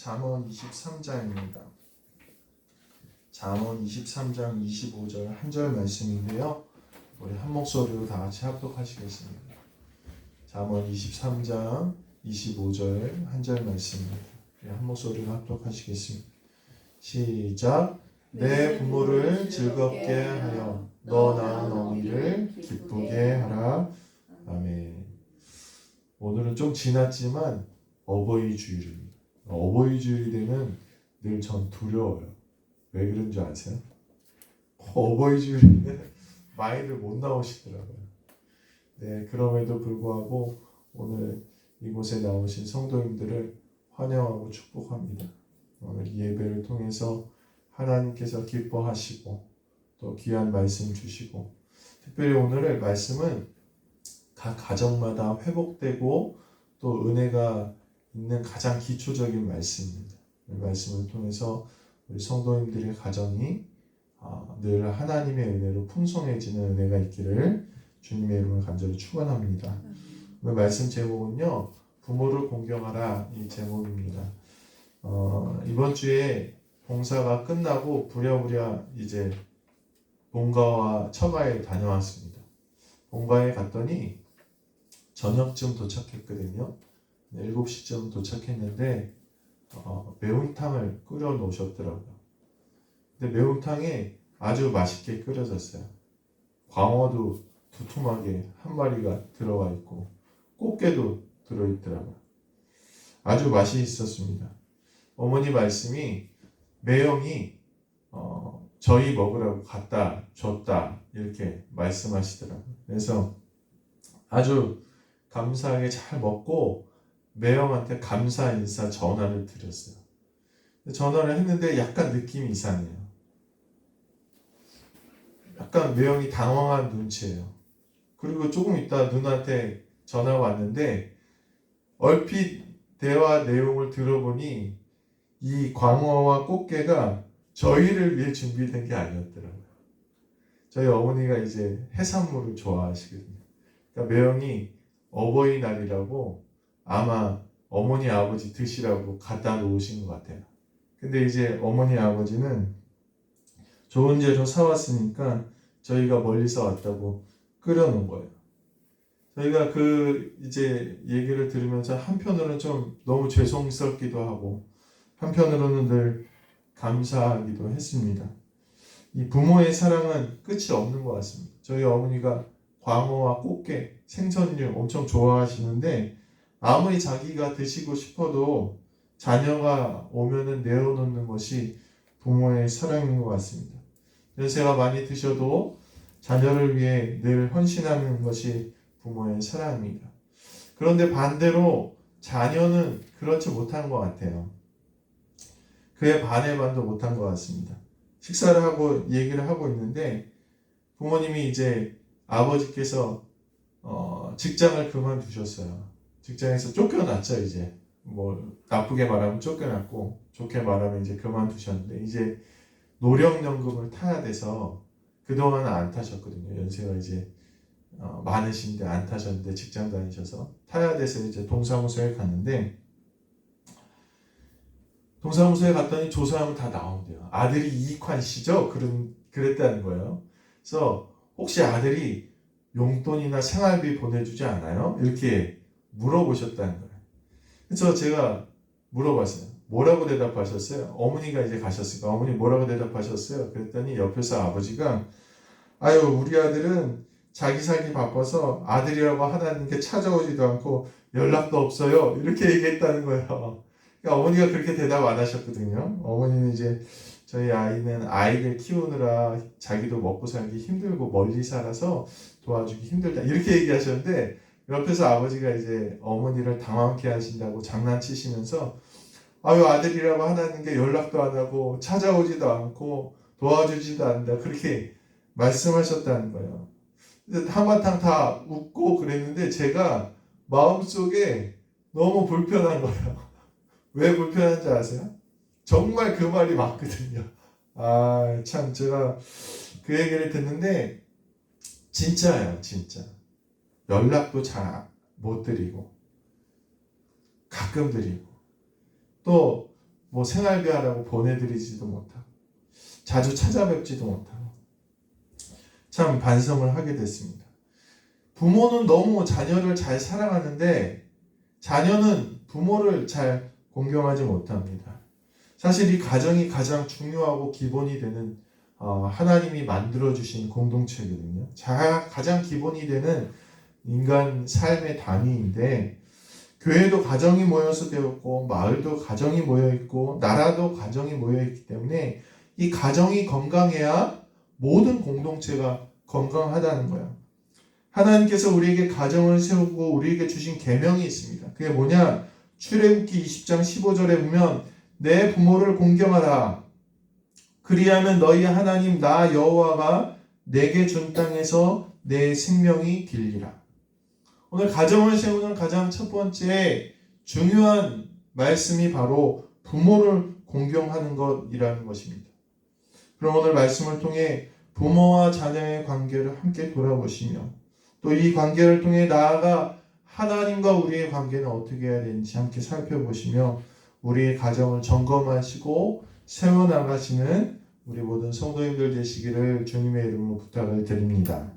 잠언 23장입니다. 잠언 23장 25절 한 절 말씀인데요. 우리 한 목소리로 다 같이 합독하시겠습니다. 잠언 23장 25절 한 절 말씀입니다. 한 목소리로 합독하시겠습니다. 시작. 내 부모를 즐겁게 하여 너 낳은 어미를 기쁘게 하라. 아멘. 오늘은 좀 지났지만 어버이 주일입니다. 어버이 주일이 되면 늘 전 두려워요. 왜 그런 줄 아세요? 어버이 주일인데 많이들 못 나오시더라고요. 네, 그럼에도 불구하고 오늘 이곳에 나오신 성도님들을 환영하고 축복합니다. 오늘 이 예배를 통해서 하나님께서 기뻐하시고 또 귀한 말씀 주시고, 특별히 오늘의 말씀은 각 가정마다 회복되고 또 은혜가 있는 가장 기초적인 말씀입니다. 이 말씀을 통해서 우리 성도님들의 가정이 늘 하나님의 은혜로 풍성해지는 은혜가 있기를 주님의 이름으로 간절히 축원합니다. 오늘 말씀 제목은요, 부모를 공경하라, 이 제목입니다. 이번 주에 봉사가 끝나고 부랴부랴 이제 본가와 처가에 다녀왔습니다. 본가에 갔더니 저녁쯤 도착했거든요. 7시쯤 도착했는데 매운탕을 끓여 놓으셨더라고요. 근데 매운탕이 아주 맛있게 끓여졌어요. 광어도 두툼하게 한 마리가 들어가 있고 꽃게도 들어있더라고요. 아주 맛이 있었습니다. 어머니 말씀이 매형이 저희 먹으라고 갖다 줬다 이렇게 말씀하시더라고요. 그래서 아주 감사하게 잘 먹고 매형한테 감사 인사 전화를 드렸어요. 전화를 했는데 약간 느낌이 이상해요. 약간 매형이 당황한 눈치예요. 그리고 조금 있다 누나한테 전화가 왔는데 얼핏 대화 내용을 들어보니 이 광어와 꽃게가 저희를 위해 준비된 게 아니었더라고요. 저희 어머니가 이제 해산물을 좋아하시거든요. 그러니까 매형이 어버이날이라고 아마 어머니 아버지 드시라고 갖다 놓으신 것 같아요. 근데 이제 어머니 아버지는 좋은 재료 사왔으니까 저희가 멀리서 왔다고 끓여놓은 거예요. 저희가 그 이제 얘기를 들으면서 한편으로는 좀 너무 죄송스럽기도 하고 한편으로는 늘 감사하기도 했습니다. 이 부모의 사랑은 끝이 없는 것 같습니다. 저희 어머니가 광어와 꽃게, 생선류 엄청 좋아하시는데 아무리 자기가 드시고 싶어도 자녀가 오면은 내어놓는 것이 부모의 사랑인 것 같습니다. 연세가 많이 드셔도 자녀를 위해 늘 헌신하는 것이 부모의 사랑입니다. 그런데 반대로 자녀는 그렇지 못한 것 같아요. 그에 반의 반도 못한 것 같습니다. 식사를 하고 얘기를 하고 있는데 부모님이 이제 아버지께서 직장을 그만두셨어요. 직장에서 쫓겨났죠. 이제 뭐 나쁘게 말하면 쫓겨났고 좋게 말하면 이제 그만두셨는데 이제 노령연금을 타야 돼서 그동안은 안 타셨거든요. 연세가 이제 많으신데 안 타셨는데 직장 다니셔서 타야 돼서 이제 동사무소에 갔는데 동사무소에 갔더니 조사하면 다 나온대요. 아들이 이익환 씨죠? 그랬다는 거예요. 그래서 혹시 아들이 용돈이나 생활비 보내주지 않아요? 이렇게 물어보셨다는 거예요. 그래서 제가 물어봤어요. 뭐라고 대답하셨어요? 어머니가 이제 가셨으니까 어머니 뭐라고 대답하셨어요? 그랬더니 옆에서 아버지가 아유 우리 아들은 자기 살기 바빠서 아들이라고 하나는 게 찾아오지도 않고 연락도 없어요. 이렇게 얘기했다는 거예요. 그러니까 어머니가 그렇게 대답 안 하셨거든요. 어머니는 이제 저희 아이는 아이를 키우느라 자기도 먹고 살기 힘들고 멀리 살아서 도와주기 힘들다 이렇게 얘기하셨는데 옆에서 아버지가 이제 어머니를 당황케 하신다고 장난치시면서 아유 아들이라고 하나는 게 연락도 안 하고 찾아오지도 않고 도와주지도 않는다 그렇게 말씀하셨다는 거예요. 한바탕 다 웃고 그랬는데 제가 마음속에 너무 불편한 거예요. 왜 불편한지 아세요? 정말 그 말이 맞거든요. 참 제가 그 얘기를 듣는데 진짜예요. 진짜 연락도 잘 못 드리고 가끔 드리고 또 뭐 생활비 하라고 보내드리지도 못하고 자주 찾아뵙지도 못하고 참 반성을 하게 됐습니다. 부모는 너무 자녀를 잘 사랑하는데 자녀는 부모를 잘 공경하지 못합니다. 사실 이 가정이 가장 중요하고 기본이 되는 하나님이 만들어주신 공동체거든요. 가장 기본이 되는 인간 삶의 단위인데 교회도 가정이 모여서 되었고 마을도 가정이 모여있고 나라도 가정이 모여있기 때문에 이 가정이 건강해야 모든 공동체가 건강하다는 거예요. 하나님께서 우리에게 가정을 세우고 우리에게 주신 계명이 있습니다. 그게 뭐냐? 출애굽기 20장 15절에 보면 내 부모를 공경하라. 그리하면 너희 하나님 나 여호와가 내게 준 땅에서 내 생명이 길리라. 오늘 가정을 세우는 가장 첫 번째 중요한 말씀이 바로 부모를 공경하는 것이라는 것입니다. 그럼 오늘 말씀을 통해 부모와 자녀의 관계를 함께 돌아보시며 또 이 관계를 통해 나아가 하나님과 우리의 관계는 어떻게 해야 되는지 함께 살펴보시며 우리의 가정을 점검하시고 세워나가시는 우리 모든 성도님들 되시기를 주님의 이름으로 부탁을 드립니다.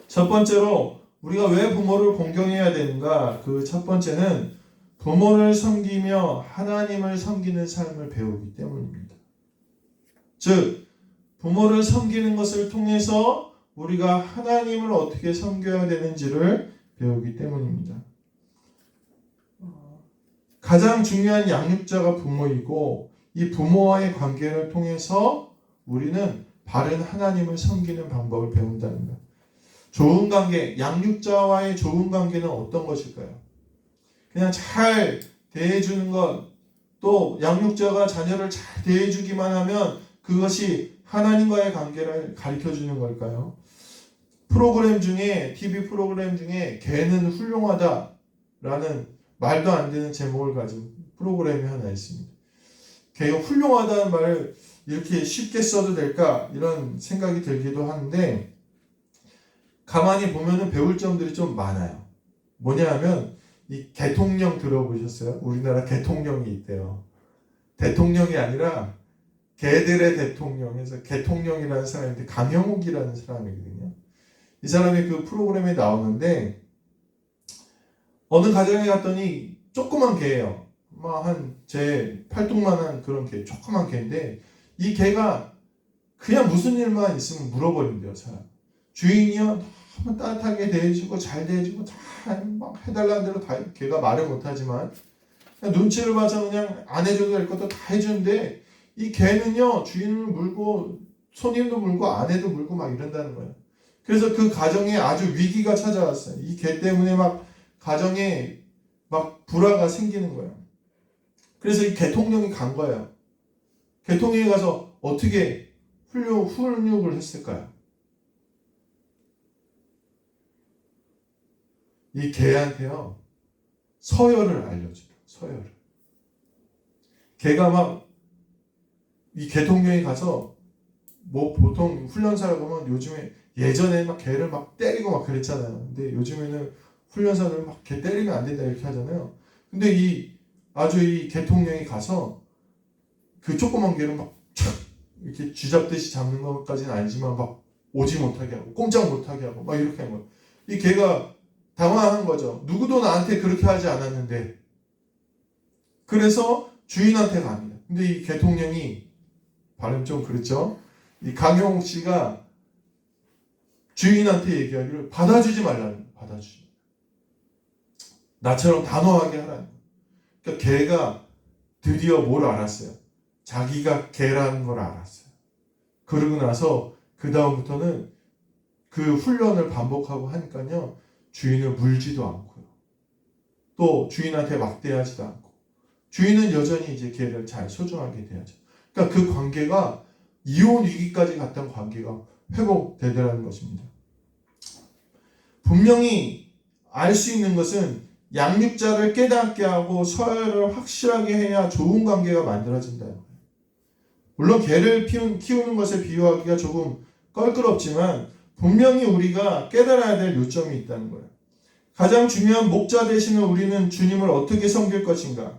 첫 번째로 우리가 왜 부모를 공경해야 되는가? 그 첫 번째는 부모를 섬기며 하나님을 섬기는 삶을 배우기 때문입니다. 즉 부모를 섬기는 것을 통해서 우리가 하나님을 어떻게 섬겨야 되는지를 배우기 때문입니다. 가장 중요한 양육자가 부모이고 이 부모와의 관계를 통해서 우리는 바른 하나님을 섬기는 방법을 배운다는 것. 좋은 관계, 양육자와의 좋은 관계는 어떤 것일까요? 그냥 잘 대해주는 것, 또 양육자가 자녀를 잘 대해주기만 하면 그것이 하나님과의 관계를 가르쳐주는 걸까요? TV 프로그램 중에 개는 훌륭하다라는 말도 안 되는 제목을 가진 프로그램이 하나 있습니다. 개가 훌륭하다는 말을 이렇게 쉽게 써도 될까? 이런 생각이 들기도 하는데 가만히 보면은 배울 점들이 좀 많아요. 뭐냐 하면 이 개통령 들어보셨어요? 우리나라 개통령이 있대요. 대통령이 아니라 개들의 대통령에서 개통령이라는 사람인데 강형욱이라는 사람이거든요. 이 사람이 그 프로그램에 나오는데 어느 가정에 갔더니 조그만 개예요. 한 제 팔뚝만한 그런 개, 조그만 개인데 이 개가 그냥 무슨 일만 있으면 물어버린대요. 사람. 주인이요 너무 따뜻하게 대해주고 잘 대해주고 다 막 해달라는 대로 다 걔가 말을 못하지만 그냥 눈치를 봐서 그냥 안 해줘도 될 것도 다 해주는데 이 개는요 주인을 물고 손님도 물고 아내도 물고 막 이런다는 거예요. 그래서 그 가정에 아주 위기가 찾아왔어요. 이 개 때문에 막 가정에 막 불화가 생기는 거예요. 그래서 이 개통령이 간 거예요. 개통령이 가서 어떻게 훈육을 했을까요? 이 개한테요 서열을 알려줘요. 서열을. 개가 막 이 개통령이 가서 뭐 보통 훈련사라고 하면 요즘에 예전에 막 개를 막 때리고 막 그랬잖아요. 근데 요즘에는 훈련사들은 막 개 때리면 안 된다 이렇게 하잖아요. 근데 이 개통령이 가서 그 조그만 개를 막 촥 이렇게 쥐잡듯이 잡는 것까지는 아니지만 막 오지 못하게 하고 꼼짝 못하게 하고 막 이렇게 한 거예요. 이 개가 당황한 거죠. 누구도 나한테 그렇게 하지 않았는데. 그래서 주인한테 갑니다. 근데 이 개통령이 발음 좀 그렇죠? 이 강형욱 씨가 주인한테 얘기하기를 받아주지 말라는 받아주지. 나처럼 단호하게 하라는. 그러니까 개가 드디어 뭘 알았어요. 자기가 개라는 걸 알았어요. 그러고 나서 그 다음부터는 그 훈련을 반복하고 하니까요. 주인을 물지도 않고요. 또 주인한테 막대하지도 않고 주인은 여전히 이제 개를 잘 소중하게 대하죠. 그러니까 그 관계가 이혼 위기까지 갔던 관계가 회복되더라는 것입니다. 분명히 알 수 있는 것은 양육자를 깨닫게 하고 서열을 확실하게 해야 좋은 관계가 만들어진다. 물론 개를 키우는 것에 비유하기가 조금 껄끄럽지만 분명히 우리가 깨달아야 될 요점이 있다는 거예요. 가장 중요한 목자 되시는 우리는 주님을 어떻게 섬길 것인가?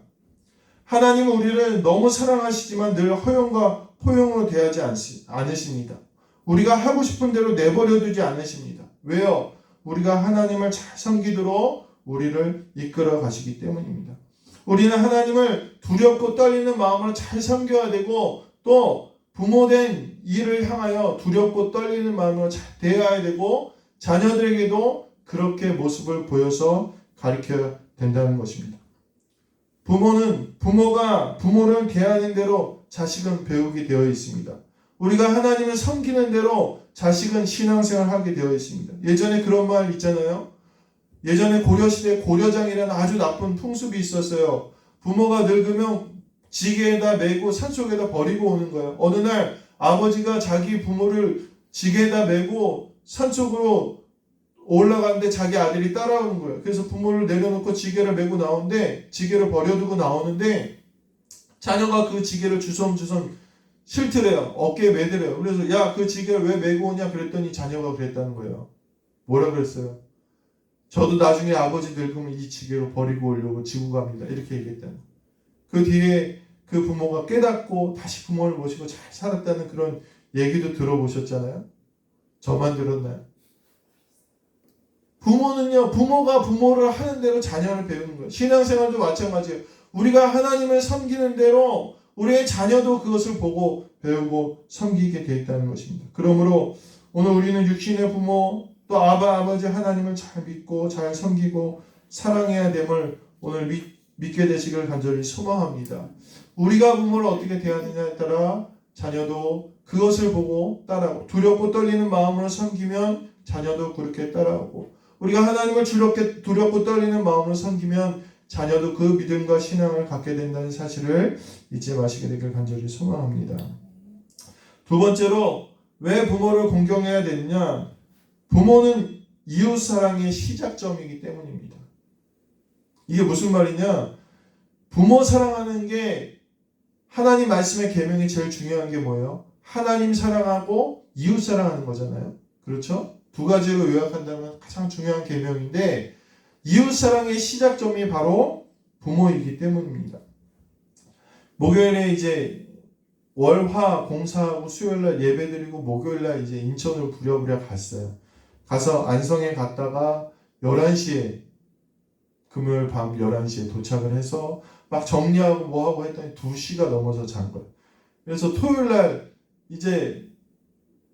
하나님은 우리를 너무 사랑하시지만 늘 허용과 포용으로 대하지 않으십니다. 우리가 하고 싶은 대로 내버려 두지 않으십니다. 왜요? 우리가 하나님을 잘 섬기도록 우리를 이끌어 가시기 때문입니다. 우리는 하나님을 두렵고 떨리는 마음으로 잘 섬겨야 되고, 또 부모된 이를 향하여 두렵고 떨리는 마음으로 잘 대해야 되고, 자녀들에게도 그렇게 모습을 보여서 가르쳐야 된다는 것입니다. 부모가 부모를 대하는 대로 자식은 배우게 되어 있습니다. 우리가 하나님을 섬기는 대로 자식은 신앙생활을 하게 되어 있습니다. 예전에 그런 말 있잖아요. 예전에 고려시대 고려장이라는 아주 나쁜 풍습이 있었어요. 부모가 늙으면 지게에다 메고 산속에다 버리고 오는 거예요. 어느 날 아버지가 자기 부모를 지게에다 메고 산속으로 올라가는데 자기 아들이 따라오는 거예요. 그래서 부모를 내려놓고 지게를 메고 나오는데, 지게를 버려두고 나오는데, 자녀가 그 지게를 주섬주섬 실트래요. 어깨에 매드래요. 그래서 야, 그 지게를 왜 메고 오냐 그랬더니 자녀가 그랬다는 거예요. 뭐라 그랬어요? 저도 나중에 아버지 늙으면 이 지게로 버리고 오려고 지고 갑니다. 이렇게 얘기했다는 거예요. 그 뒤에 그 부모가 깨닫고 다시 부모를 모시고 잘 살았다는 그런 얘기도 들어보셨잖아요. 저만 들었나요? 부모는요, 부모가 부모를 하는 대로 자녀를 배우는 거예요. 신앙생활도 마찬가지예요. 우리가 하나님을 섬기는 대로 우리의 자녀도 그것을 보고 배우고 섬기게 되어 있다는 것입니다. 그러므로 오늘 우리는 육신의 부모, 또 아버지 하나님을 잘 믿고 잘 섬기고 사랑해야 됨을 오늘 믿게 되시길 간절히 소망합니다. 우리가 부모를 어떻게 대하느냐에 따라 자녀도 그것을 보고 따라오고, 두렵고 떨리는 마음으로 섬기면 자녀도 그렇게 따라오고, 우리가 하나님을 두렵고 떨리는 마음으로 섬기면 자녀도 그 믿음과 신앙을 갖게 된다는 사실을 잊지 마시게 되길 간절히 소망합니다. 두 번째로, 왜 부모를 공경해야 되느냐? 부모는 이웃사랑의 시작점이기 때문입니다. 이게 무슨 말이냐? 부모 사랑하는 게 하나님 말씀의 계명이 제일 중요한 게 뭐예요? 하나님 사랑하고 이웃 사랑하는 거잖아요. 그렇죠? 두 가지로 요약한다면 가장 중요한 계명인데, 이웃 사랑의 시작점이 바로 부모이기 때문입니다. 목요일에 이제 월화 공사하고 수요일날 예배드리고 목요일날 이제 인천으로 부랴부랴 갔어요. 가서 안성에 갔다가 11시에, 금요일 밤 11시에 도착을 해서 막 정리하고 뭐하고 했더니 2시가 넘어서 잔 거예요. 그래서 토요일날 이제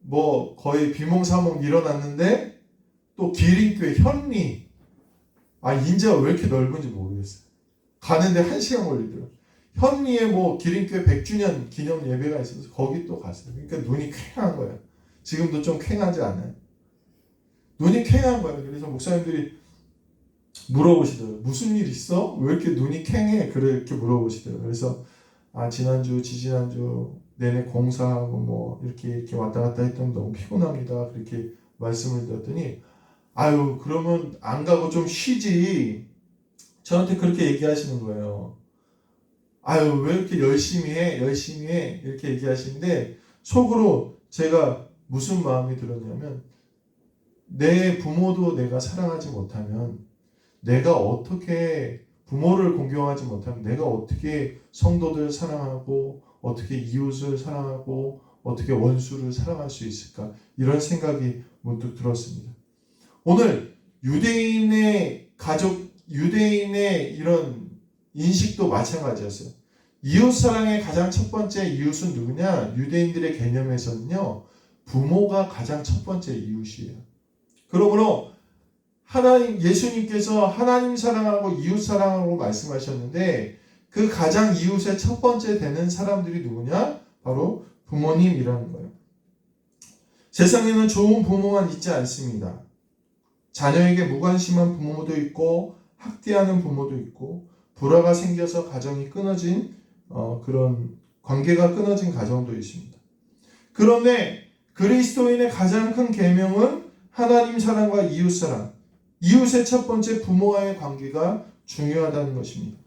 뭐 거의 비몽사몽 일어났는데, 또 기린교회 현리, 인제가 왜 이렇게 넓은지 모르겠어요. 가는데 1시간 걸리더라고요. 현리에 뭐 기린교회 100주년 기념 예배가 있어서 거기 또 갔어요. 그러니까 눈이 퀭한 거예요. 지금도 좀 퀭하지 않아요? 눈이 퀭한 거예요. 그래서 목사님들이 물어보시더라고요. 무슨 일 있어? 왜 이렇게 눈이 퀭해? 그렇게 물어보시더라고요. 그래서 지난주, 지지난주 내내 공사하고 뭐 이렇게 왔다 갔다 했더니 너무 피곤합니다. 그렇게 말씀을 드렸더니, 그러면 안 가고 좀 쉬지. 저한테 그렇게 얘기하시는 거예요. 왜 이렇게 열심히 해? 이렇게 얘기하시는데, 속으로 제가 무슨 마음이 들었냐면, 내 부모도 내가 사랑하지 못하면, 내가 어떻게 부모를 공경하지 못하면 내가 어떻게 성도들을 사랑하고, 어떻게 이웃을 사랑하고, 어떻게 원수를 사랑할 수 있을까? 이런 생각이 문득 들었습니다. 오늘 유대인의 가족, 유대인의 이런 인식도 마찬가지였어요. 이웃사랑의 가장 첫 번째 이웃은 누구냐? 유대인들의 개념에서는요, 부모가 가장 첫 번째 이웃이에요. 그러므로 예수님께서 하나님 사랑하고 이웃 사랑하고 말씀하셨는데, 그 가장 이웃의 첫 번째 되는 사람들이 누구냐? 바로 부모님이라는 거예요. 세상에는 좋은 부모만 있지 않습니다. 자녀에게 무관심한 부모도 있고, 학대하는 부모도 있고, 불화가 생겨서 가정이 끊어진 그런 관계가 끊어진 가정도 있습니다. 그런데 그리스도인의 가장 큰 계명은 하나님 사랑과 이웃 사랑, 이웃의 첫 번째 부모와의 관계가 중요하다는 것입니다.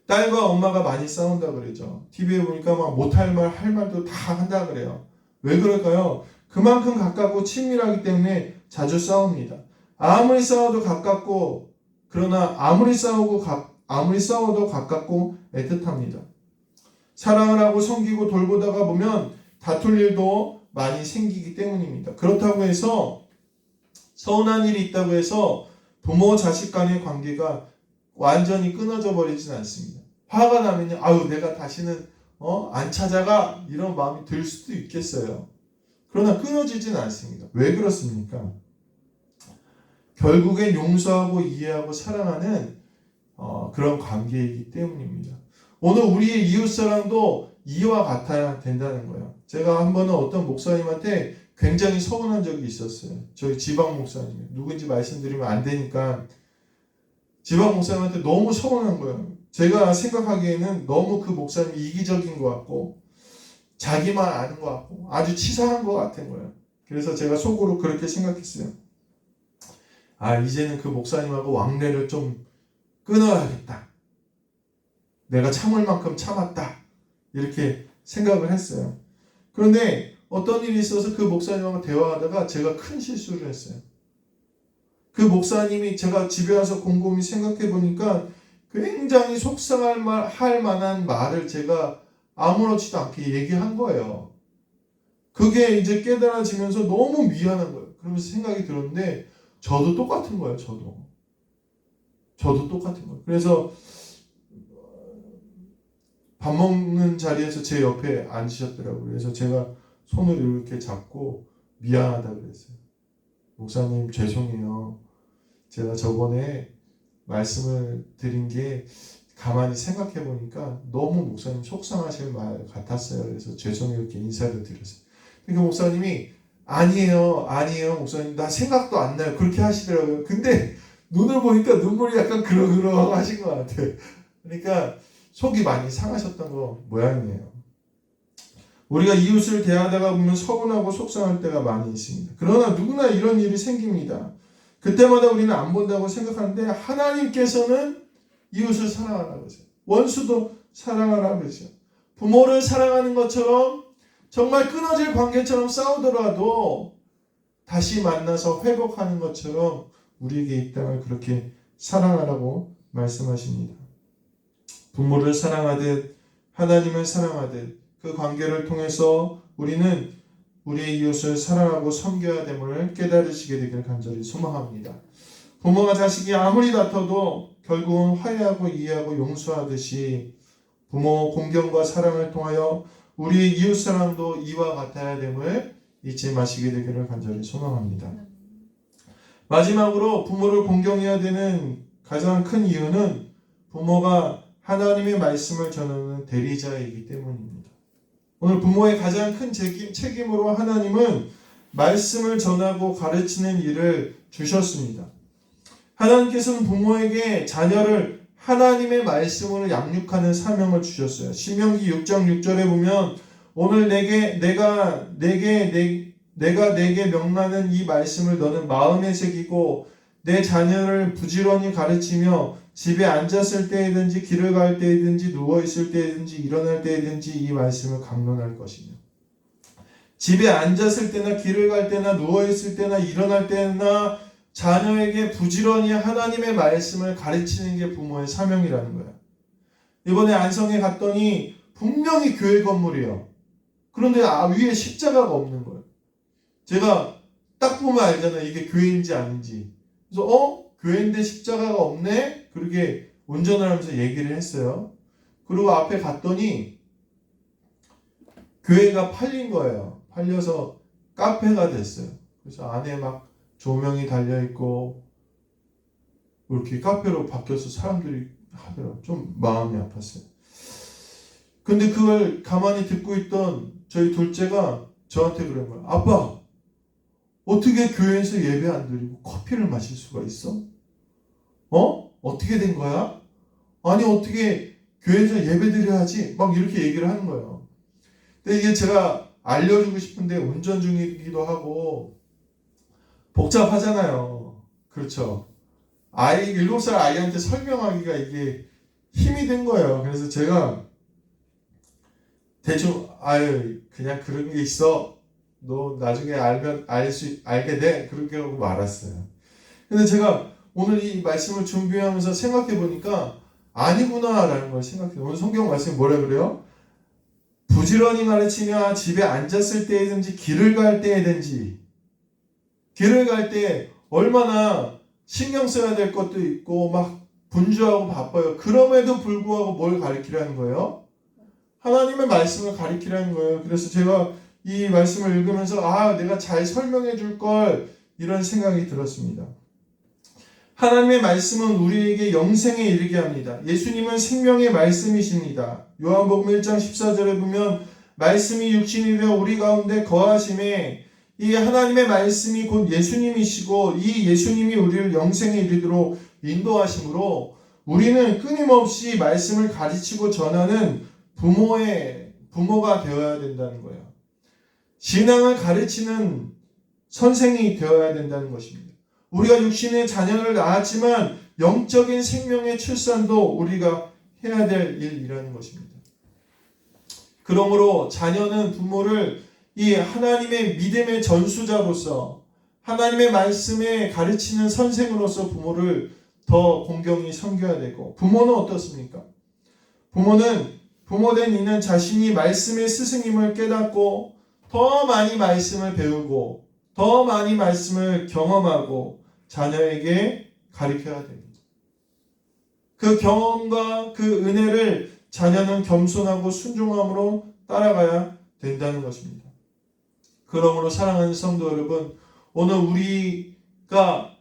딸과 엄마가 많이 싸운다 그러죠. TV에 보니까 막 못할 말, 할 말도 다 한다 그래요. 왜 그럴까요? 그만큼 가깝고 친밀하기 때문에 자주 싸웁니다. 아무리 싸워도 가깝고, 그러나 아무리 싸우고 아무리 싸워도 가깝고 애틋합니다. 사랑을 하고 섬기고 돌보다가 보면 다툴 일도 많이 생기기 때문입니다. 그렇다고 해서 서운한 일이 있다고 해서 부모 자식 간의 관계가 완전히 끊어져 버리진 않습니다. 화가 나면요, 아유 내가 다시는 안 찾아가 이런 마음이 들 수도 있겠어요. 그러나 끊어지진 않습니다. 왜 그렇습니까? 결국엔 용서하고 이해하고 사랑하는 그런 관계이기 때문입니다. 오늘 우리의 이웃사랑도 이와 같아야 된다는 거예요. 제가 한 번은 어떤 목사님한테 굉장히 서운한 적이 있었어요. 저희 지방 목사님, 누군지 말씀드리면 안 되니까 지방 목사님한테 너무 서운한 거예요. 제가 생각하기에는 너무 그 목사님이 이기적인 것 같고 자기만 아는 것 같고 아주 치사한 것 같은 거예요. 그래서 제가 속으로 그렇게 생각했어요. 이제는 그 목사님하고 왕래를 좀 끊어야겠다. 내가 참을 만큼 참았다. 이렇게 생각을 했어요. 그런데 어떤 일이 있어서 그 목사님하고 대화하다가 제가 큰 실수를 했어요. 그 목사님이 제가 집에 와서 곰곰이 생각해 보니까 굉장히 속상할 만한 말을 제가 아무렇지도 않게 얘기한 거예요. 그게 이제 깨달아지면서 너무 미안한 거예요. 그러면서 생각이 들었는데 저도 똑같은 거예요. 저도 똑같은 거예요. 그래서 밥 먹는 자리에서 제 옆에 앉으셨더라고요. 그래서 제가 손을 이렇게 잡고 미안하다고 그랬어요. 목사님 죄송해요. 제가 저번에 말씀을 드린 게 가만히 생각해 보니까 너무 목사님 속상하실 말 같았어요. 그래서 죄송해요 이렇게 인사를 드렸어요. 그러니까 목사님이 아니에요 목사님 나 생각도 안 나요 그렇게 하시더라고요. 근데 눈을 보니까 눈물이 약간 그러그러 하신 것 같아요. 그러니까 속이 많이 상하셨던 거 모양이에요. 우리가 이웃을 대하다가 보면 서운하고 속상할 때가 많이 있습니다. 그러나 누구나 이런 일이 생깁니다. 그때마다 우리는 안 본다고 생각하는데 하나님께서는 이웃을 사랑하라고 하세요. 원수도 사랑하라고 하세요. 부모를 사랑하는 것처럼 정말 끊어질 관계처럼 싸우더라도 다시 만나서 회복하는 것처럼 우리에게 이 땅을 그렇게 사랑하라고 말씀하십니다. 부모를 사랑하듯 하나님을 사랑하듯 그 관계를 통해서 우리는 우리의 이웃을 사랑하고 섬겨야 됨을 깨달으시게 되길 간절히 소망합니다. 부모와 자식이 아무리 다퉈도 결국은 화해하고 이해하고 용서하듯이 부모 공경과 사랑을 통하여 우리의 이웃사랑도 이와 같아야 됨을 잊지 마시게 되기를 간절히 소망합니다. 마지막으로 부모를 공경해야 되는 가장 큰 이유는 부모가 하나님의 말씀을 전하는 대리자이기 때문입니다. 오늘 부모의 가장 큰 책임으로 하나님은 말씀을 전하고 가르치는 일을 주셨습니다. 하나님께서는 부모에게 자녀를 하나님의 말씀으로 양육하는 사명을 주셨어요. 신명기 6장 6절에 보면 오늘 내가 내게 명하는 이 말씀을 너는 마음에 새기고 내 자녀를 부지런히 가르치며 집에 앉았을 때이든지 길을 갈 때이든지 누워있을 때이든지 일어날 때이든지 이 말씀을 강론할 것이며 집에 앉았을 때나 길을 갈 때나 누워있을 때나 일어날 때나 자녀에게 부지런히 하나님의 말씀을 가르치는 게 부모의 사명이라는 거예요. 이번에 안성에 갔더니 분명히 교회 건물이에요. 그런데 위에 십자가가 없는 거예요. 제가 딱 보면 알잖아요. 이게 교회인지 아닌지. 그래서 교회인데 십자가가 없네? 그렇게 운전을 하면서 얘기를 했어요. 그리고 앞에 갔더니 교회가 팔린 거예요. 팔려서 카페가 됐어요. 그래서 안에 막 조명이 달려있고 이렇게 카페로 바뀌어서 사람들이 하더라고요. 좀 마음이 아팠어요. 근데 그걸 가만히 듣고 있던 저희 둘째가 저한테 그런 거예요. 아빠, 어떻게 교회에서 예배 안 드리고 커피를 마실 수가 있어? 어떻게 된 거야? 아니 어떻게 교회에서 예배 드려야지? 막 이렇게 얘기를 하는 거예요. 근데 이게 제가 알려주고 싶은데 운전 중이기도 하고 복잡하잖아요. 그렇죠? 7살 아이한테 설명하기가 이게 힘이 든 거예요. 그래서 제가 대충 그냥 그런 게 있어. 너 나중에 알게 돼. 그렇게 하고 말았어요. 근데 제가 오늘 이 말씀을 준비하면서 생각해 보니까 아니구나라는 걸 생각해요. 오늘 성경 말씀이 뭐라 그래요? 부지런히 가르치며 집에 앉았을 때든지 길을 갈 때든지 길을 갈 때 얼마나 신경 써야 될 것도 있고 막 분주하고 바빠요. 그럼에도 불구하고 뭘 가르치라는 거예요? 하나님의 말씀을 가르치라는 거예요. 그래서 제가 이 말씀을 읽으면서 내가 잘 설명해 줄 걸 이런 생각이 들었습니다. 하나님의 말씀은 우리에게 영생에 이르게 합니다. 예수님은 생명의 말씀이십니다. 요한복음 1장 14절에 보면 말씀이 육신이 되어 우리 가운데 거하심에 이 하나님의 말씀이 곧 예수님이시고 이 예수님이 우리를 영생에 이르도록 인도하심으로 우리는 끊임없이 말씀을 가르치고 전하는 부모가 되어야 된다는 거예요. 신앙을 가르치는 선생이 되어야 된다는 것입니다. 우리가 육신의 자녀를 낳았지만 영적인 생명의 출산도 우리가 해야 될 일이라는 것입니다. 그러므로 자녀는 부모를 이 하나님의 믿음의 전수자로서 하나님의 말씀에 가르치는 선생으로서 부모를 더 공경히 섬겨야 되고, 부모는 어떻습니까? 부모된 이는 자신이 말씀의 스승임을 깨닫고 더 많이 말씀을 배우고 더 많이 말씀을 경험하고 자녀에게 가르쳐야 됩니다. 그 경험과 그 은혜를 자녀는 겸손하고 순종함으로 따라가야 된다는 것입니다. 그러므로 사랑하는 성도 여러분, 오늘 우리가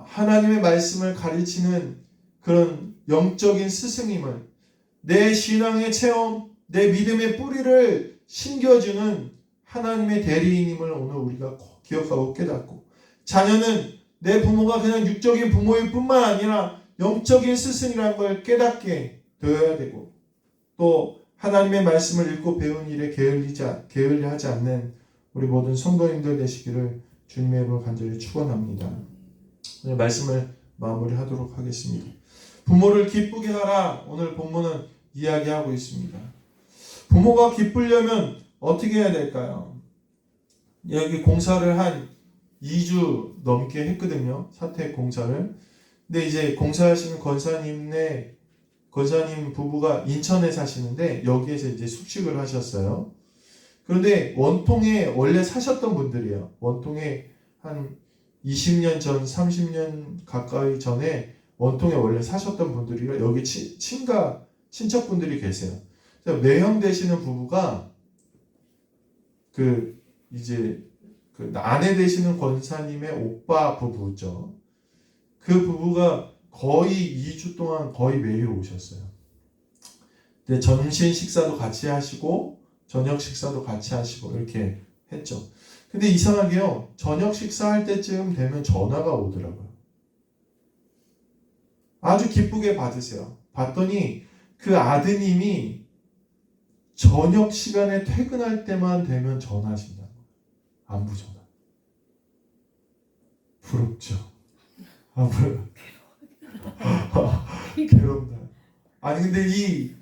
하나님의 말씀을 가르치는 그런 영적인 스승임을, 내 신앙의 체험, 내 믿음의 뿌리를 심겨주는 하나님의 대리인임을 오늘 우리가 기억하고 깨닫고, 자녀는 내 부모가 그냥 육적인 부모일 뿐만 아니라 영적인 스승이라는 걸 깨닫게 되어야 되고, 또 하나님의 말씀을 읽고 배운 일에 게을리하지 않는 우리 모든 성도님들 되시기를 주님의 이름으로 간절히 축원합니다. 오늘 말씀을 마무리하도록 하겠습니다. 부모를 기쁘게 하라, 오늘 본문은 이야기하고 있습니다. 부모가 기쁘려면 어떻게 해야 될까요? 여기 공사를 한 2주 넘게 했거든요. 사택 공사를. 근데 이제 공사하시는 권사님 부부가 인천에 사시는데 여기에서 이제 숙식을 하셨어요. 그런데 원통에 원래 사셨던 분들이에요. 원통에 한 20년 전, 30년 가까이 전에 원통에 원래 사셨던 분들이라 여기 친척분들이 계세요. 매형 되시는 부부가 이제 아내 되시는 권사님의 오빠 부부죠. 그 부부가 거의 2주 동안 거의 매일 오셨어요. 근데 점심 식사도 같이 하시고 저녁 식사도 같이 하시고 이렇게 했죠. 근데 이상하게요, 저녁 식사할 때쯤 되면 전화가 오더라고요. 아주 기쁘게 받으세요. 봤더니 그 아드님이 저녁 시간에 퇴근할 때만 되면 전화하신다는 거예요. 안부 전화. 부럽죠? 괴롭다. 아니 근데 이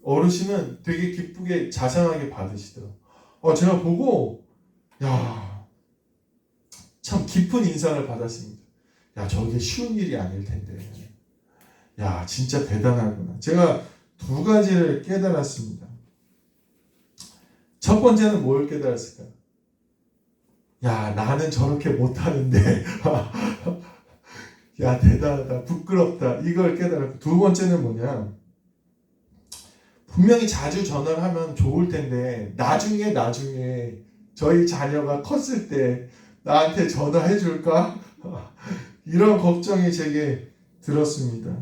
어르신은 되게 기쁘게 자상하게 받으시더라고요. 제가 보고 참 깊은 인상을 받았습니다. 저게 쉬운 일이 아닐 텐데. 진짜 대단하구나. 제가 두 가지를 깨달았습니다. 첫 번째는 뭘 깨달았을까요? 나는 저렇게 못하는데 대단하다, 부끄럽다, 이걸 깨달았고, 두 번째는 뭐냐, 분명히 자주 전화를 하면 좋을 텐데 나중에 저희 자녀가 컸을 때 나한테 전화해 줄까? 이런 걱정이 제게 들었습니다.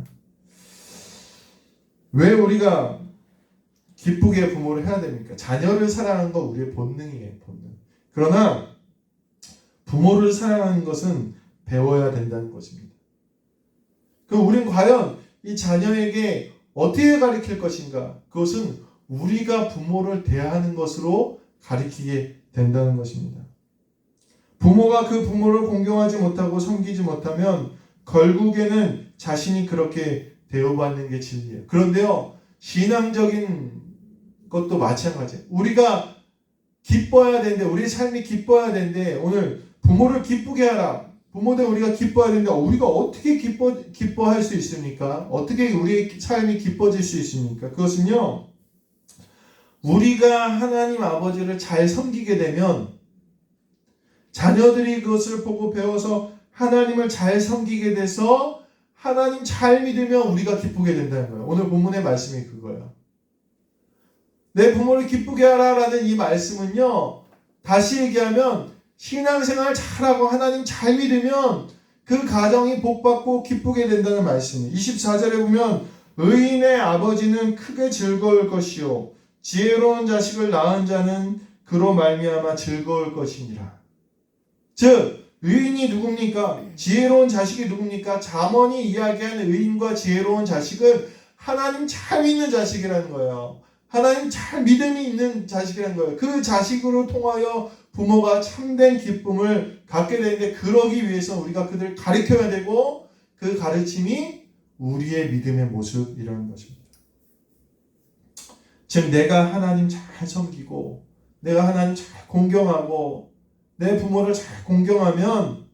왜 우리가 기쁘게 부모를 해야 됩니까? 자녀를 사랑하는 건 우리의 본능이에요, 본능. 그러나 부모를 사랑하는 것은 배워야 된다는 것입니다. 그럼 우리는 과연 이 자녀에게 어떻게 가르칠 것인가? 그것은 우리가 부모를 대하는 것으로 가르치게 된다는 것입니다. 부모가 그 부모를 공경하지 못하고 섬기지 못하면 결국에는 자신이 그렇게 대우받는 게 진리예요. 그런데요, 신앙적인 것도 마찬가지예요. 우리가 기뻐야 되는데, 우리 삶이 기뻐야 되는데, 오늘 부모를 기쁘게 하라. 부모들 우리가 기뻐해야 되는데 우리가 어떻게 기뻐할 수 있습니까? 어떻게 우리의 삶이 기뻐질 수 있습니까? 그것은요, 우리가 하나님 아버지를 잘 섬기게 되면 자녀들이 그것을 보고 배워서 하나님을 잘 섬기게 돼서 하나님 잘 믿으면 우리가 기쁘게 된다는 거예요. 오늘 본문의 말씀이 그거예요. 내 부모를 기쁘게 하라라는 이 말씀은요, 다시 얘기하면 신앙생활 잘하고 하나님 잘 믿으면 그 가정이 복받고 기쁘게 된다는 말씀이에요. 24절에 보면 의인의 아버지는 크게 즐거울 것이요 지혜로운 자식을 낳은 자는 그로 말미암아 즐거울 것이니라. 즉 의인이 누굽니까? 지혜로운 자식이 누굽니까? 잠언이 이야기하는 의인과 지혜로운 자식은 하나님 잘 믿는 자식이라는 거예요. 하나님 잘 믿음이 있는 자식이라는 거예요. 그 자식으로 통하여 부모가 참된 기쁨을 갖게 되는데, 그러기 위해서 우리가 그들을 가르쳐야 되고 그 가르침이 우리의 믿음의 모습이라는 것입니다. 즉 내가 하나님 잘 섬기고 내가 하나님 잘 공경하고 내 부모를 잘 공경하면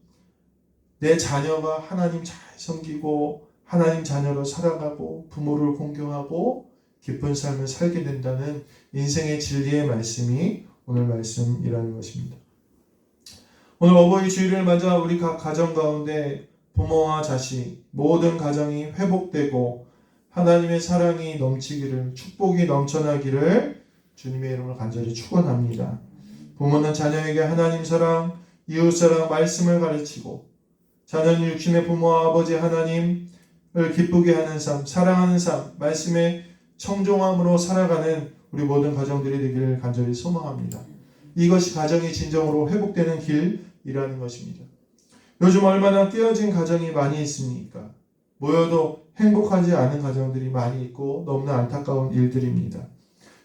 내 자녀가 하나님 잘 섬기고 하나님 자녀로 살아가고 부모를 공경하고 기쁜 삶을 살게 된다는 인생의 진리의 말씀이 오늘 말씀이라는 것입니다. 오늘 어버이 주일을 맞아 우리 각 가정 가운데 부모와 자식 모든 가정이 회복되고 하나님의 사랑이 넘치기를, 축복이 넘쳐나기를 주님의 이름으로 간절히 축원합니다. 부모는 자녀에게 하나님 사랑, 이웃 사랑, 말씀을 가르치고 자녀는 육신의 부모와 아버지 하나님을 기쁘게 하는 삶, 사랑하는 삶, 말씀의 청종함으로 살아가는 우리 모든 가정들이 되기를 간절히 소망합니다. 이것이 가정이 진정으로 회복되는 길이라는 것입니다. 요즘 얼마나 깨어진 가정이 많이 있습니까? 모여도 행복하지 않은 가정들이 많이 있고 너무나 안타까운 일들입니다.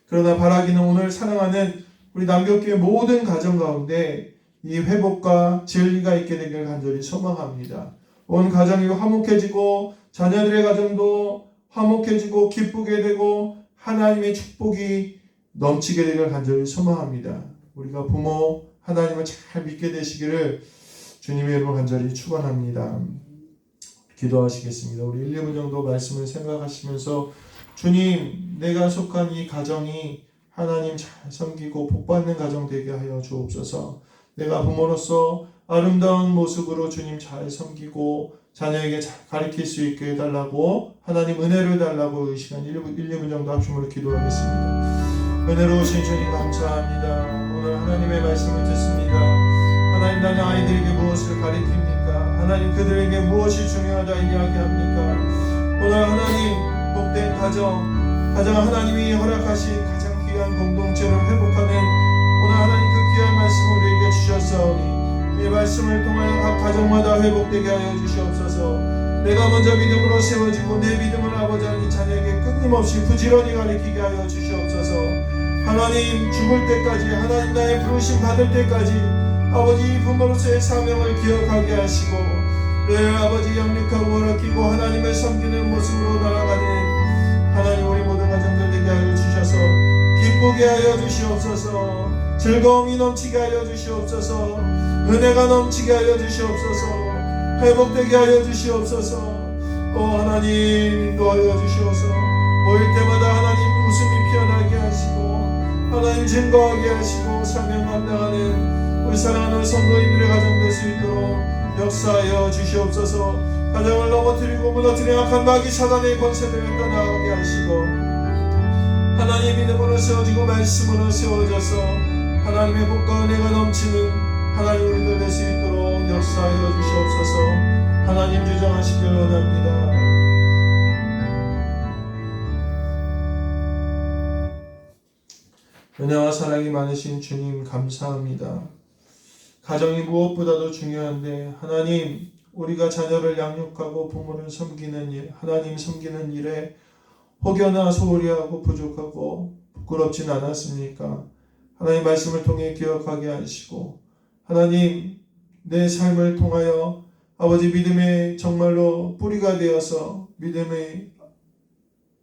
그러나 바라기는 오늘 사랑하는 우리 남교교회 모든 가정 가운데 이 회복과 진리가 있게 되기를 간절히 소망합니다. 온 가정이 화목해지고 자녀들의 가정도 화목해지고 기쁘게 되고 하나님의 축복이 넘치게 되기를 간절히 소망합니다. 우리가 부모 하나님을 잘 믿게 되시기를 주님의 이름으로 간절히 축원합니다. 기도하시겠습니다. 우리 1, 2분 정도 말씀을 생각하시면서 주님, 내가 속한 이 가정이 하나님 잘 섬기고 복받는 가정 되게 하여 주옵소서. 내가 부모로서 아름다운 모습으로 주님 잘 섬기고 자녀에게 잘 가르칠 수 있게 해달라고, 하나님 은혜를 달라고 이 시간 1, 2분 정도 합심으로 기도하겠습니다. 은혜로우신 주님 감사합니다. 오늘 하나님의 말씀을 듣습니다. 하나님, 나는 아이들에게 무엇을 가르칩니까? 하나님, 그들에게 무엇이 중요하다 이야기합니까? 오늘 하나님, 복된 가정 하나님이 허락하신 가장 귀한 공동체를 회복하는 오늘 하나님 그 귀한 말씀을 우리에게 주셨사오니 이 말씀을 통하여 각 가정마다 회복되게 하여 주시옵소서. 내가 먼저 믿음으로 세워지고 내 믿음을 아버지 하나님 자녀에게 끊임없이 부지런히 가르치게 하여 주시옵소서. 하나님, 죽을 때까지, 하나님 나의 부르심 받을 때까지 아버지 부모로서의 사명을 기억하게 하시고 내 아버지 양육하고 허락히고 하나님을 섬기는 모습으로 나아가는 하나님 우리 모든 가정들 되게 하여 주셔서 기쁘게 하여 주시옵소서. 즐거움이 넘치게 하여 주시옵소서. 은혜가 넘치게 하여 주시옵소서. 회복되게 하여 주시옵소서. 하나님 인도하여 주시옵소서. 모일 때마다 하나님 웃음이 피어나게 하시고 하나님 증거하게 하시고 사명 감당하는 우리 사랑하는 성도님들의 가정 될 수 있도록 역사하여 주시옵소서. 가정을 넘어뜨리고 무너뜨리는 악한 마귀 사단의 권세들을 떠나가게 하시고 하나님의 믿음으로 세워지고 말씀으로 세워져서 하나님의 복과 은혜가 넘치는 하나님 우리들 될 수 있도록 역사하여 주시옵소서. 하나님 주장하시길 원합니다. 은혜와 사랑이 많으신 주님 감사합니다. 가정이 무엇보다도 중요한데 하나님, 우리가 자녀를 양육하고 부모를 섬기는 일, 하나님 섬기는 일에 혹여나 소홀히 하고 부족하고 부끄럽진 않았습니까? 하나님 말씀을 통해 기억하게 하시고 하나님 내 삶을 통하여 아버지 믿음의 정말로 뿌리가 되어서 믿음의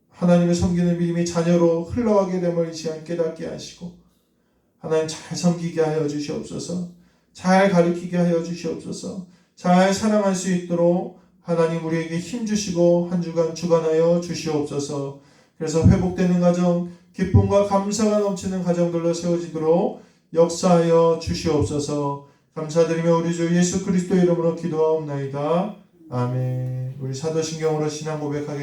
하나님을 섬기는 믿음의 자녀로 흘러가게 됨을 이 시간 깨닫게 하시고 하나님 잘 섬기게 하여 주시옵소서. 잘 가르치게 하여 주시옵소서. 잘 살아갈 수 있도록 하나님 우리에게 힘 주시고 한 주간 주관하여 주시옵소서. 그래서 회복되는 가정, 기쁨과 감사가 넘치는 가정들로 세워지도록 역사하여 주시옵소서. 감사드리며 우리 주 예수 그리스도 이름으로 기도하옵나이다. 아멘. 우리 사도신경으로 신앙 고백하겠습니다.